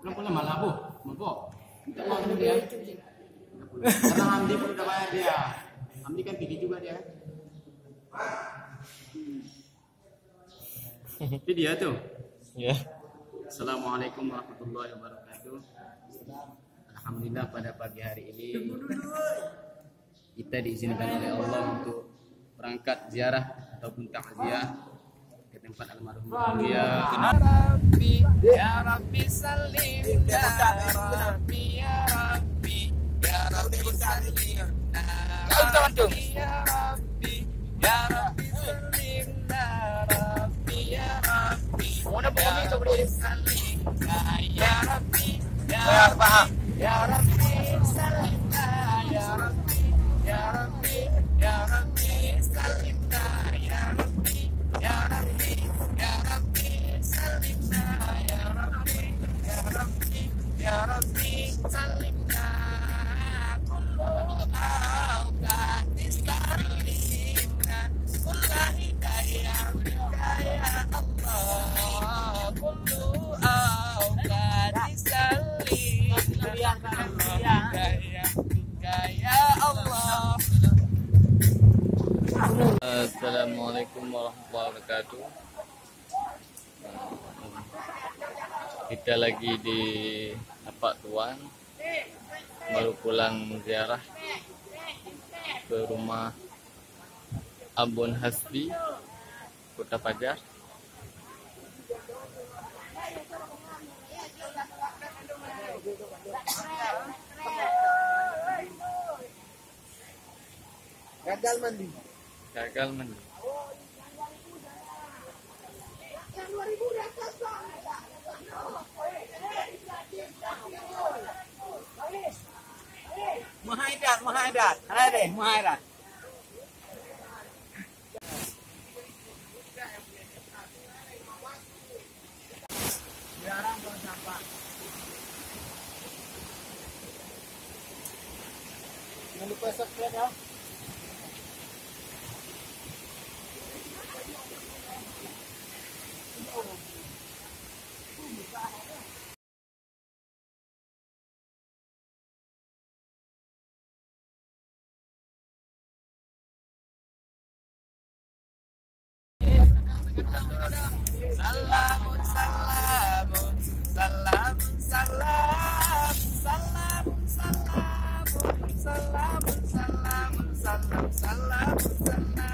Kenapa malah bu? Mabok. Minta uang dulu dia. Karena Hamdi pun udah bayar dia. Hamdi kan pergi juga dia. Itu dia tuh. Ya. Assalamualaikum warahmatullahi wabarakatuh. Alhamdulillah pada pagi hari ini kita diizinkan oleh Allah untuk berangkat ziarah ataupun takziah ke tempat almarhum ya Rabbi ya Rabbi salim ya Rabbi ya Rabbi ya Rabbi salim ya Rabbi ya Rabbi ya Rabbi salim ya Rabbi ya Rabbi mana bunyi tu bro salim ya Rabbi ya Rabbi ya Rabbi salim ya Rabbi ya Rabbi ya Rabbi salim ya Rabbi ya Rabbi ya Rabbi salim ya Rabbi ya Rabbi ya Rabbi salim kullu awqat istaghfirna kullu hidayah ya Allah kullu awqat istaghfirna ya Allah. Assalamualaikum warahmatullahi wabarakatuh. Kita lagi di Tapak Tuan, baru pulang ziarah ke rumah Abun Hasbi, Kota Fajar. Gagal mandi. Muhaidat. Ada Muhaidat. Jarang buang sampah. Jangan lupa subscribe ya. Salamun salamun salamun salam salamun salamun salamun salamun salam salamun salam